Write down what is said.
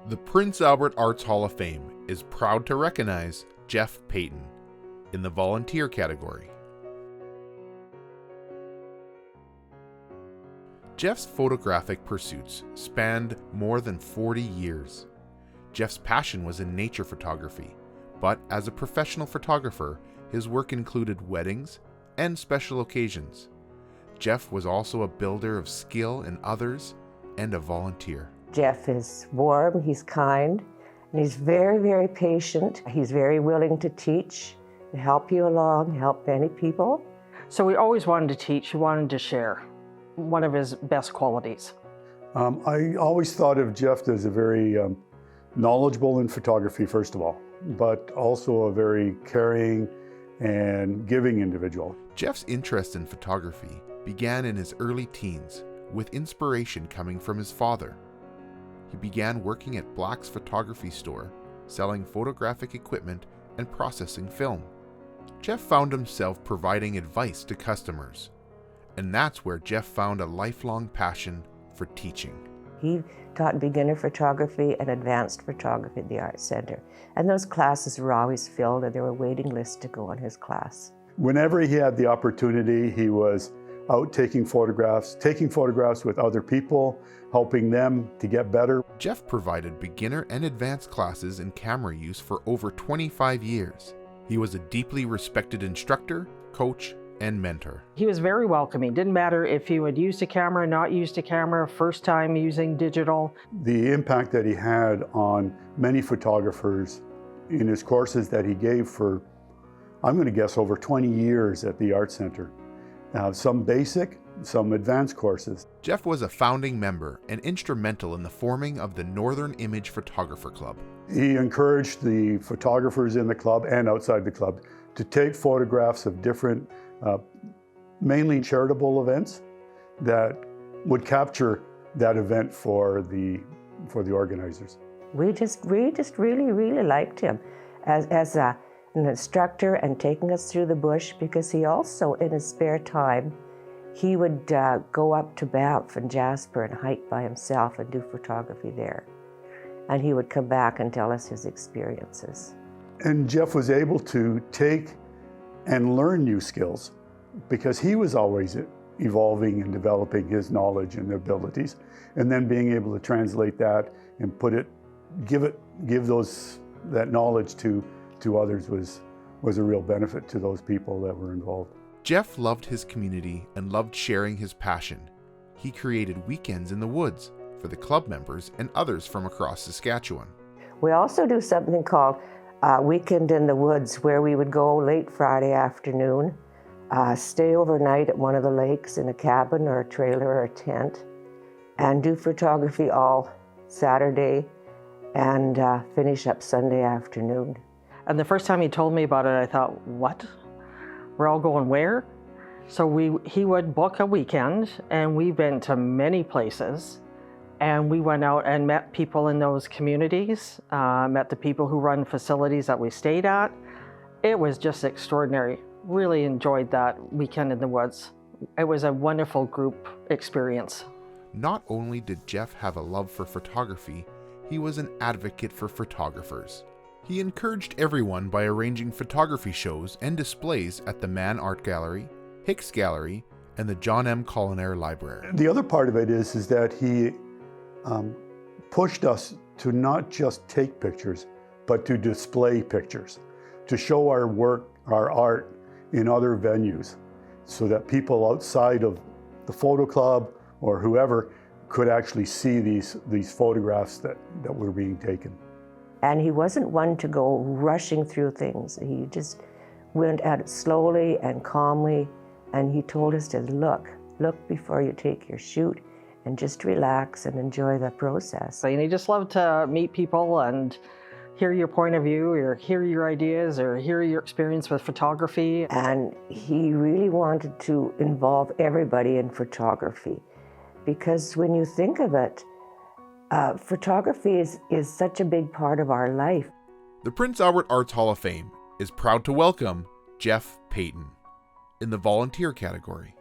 The Prince Albert Arts Hall of Fame is proud to recognize Geoff Payton in the volunteer category. Geoff's photographic pursuits spanned more than 40 years. Geoff's passion was in nature photography, but as a professional photographer, his work included weddings and special occasions. Geoff was also a builder of skill in others and a volunteer. Geoff is warm, he's kind, and he's very, very patient. He's very willing to teach, to help you along, help many people. So he always wanted to teach, he wanted to share. One of his best qualities. I always thought of Geoff as a very knowledgeable in photography, first of all, but also a very caring and giving individual. Geoff's interest in photography began in his early teens, with inspiration coming from his father. He began working at Black's photography store, selling photographic equipment and processing film. Geoff found himself providing advice to customers, and that's where Geoff found a lifelong passion for teaching. He taught beginner photography and advanced photography at the Art Center, and those classes were always filled, and there were waiting lists to go on his class. Whenever he had the opportunity, he was out taking photographs with other people, helping them to get better. Geoff provided beginner and advanced classes in camera use for over 25 years. He was a deeply respected instructor, coach, and mentor. He was very welcoming. Didn't matter if you had used a camera, not used a camera, first time using digital. The impact that he had on many photographers in his courses that he gave for, I'm going to guess, over 20 years at the Art Center. Some basic, some advanced courses. Geoff was a founding member and instrumental in the forming of the Northern Image Photographer Club. He encouraged the photographers in the club and outside the club to take photographs of different, mainly charitable events that would capture that event for the organizers. We just really, really liked him as an instructor and taking us through the bush, because he also, in his spare time, he would go up to Banff and Jasper and hike by himself and do photography there. And he would come back and tell us his experiences. And Geoff was able to take and learn new skills because he was always evolving and developing his knowledge and abilities, and then being able to translate that and give that knowledge to others was a real benefit to those people that were involved. Geoff loved his community and loved sharing his passion. He created weekends in the woods for the club members and others from across Saskatchewan. We also do something called Weekend in the Woods, where we would go late Friday afternoon, stay overnight at one of the lakes in a cabin or a trailer or a tent, and do photography all Saturday and finish up Sunday afternoon. And the first time he told me about it, I thought, what? We're all going where? So he would book a weekend, and we went to many places, and we went out and met people in those communities, met the people who run facilities that we stayed at. It was just extraordinary. Really enjoyed that weekend in the woods. It was a wonderful group experience. Not only did Geoff have a love for photography, he was an advocate for photographers. He encouraged everyone by arranging photography shows and displays at the Mann Art Gallery, Hicks Gallery, and the John M. Collinaire Library. The other part of it is that he pushed us to not just take pictures, but to display pictures, to show our work, our art in other venues, so that people outside of the photo club or whoever could actually see these photographs that were being taken. And he wasn't one to go rushing through things. He just went at it slowly and calmly, and he told us to look before you take your shoot, and just relax and enjoy the process. And he just loved to meet people and hear your point of view, or hear your ideas, or hear your experience with photography. And he really wanted to involve everybody in photography, because when you think of it, photography is such a big part of our life. The Prince Albert Arts Hall of Fame is proud to welcome Geoff Payton in the volunteer category.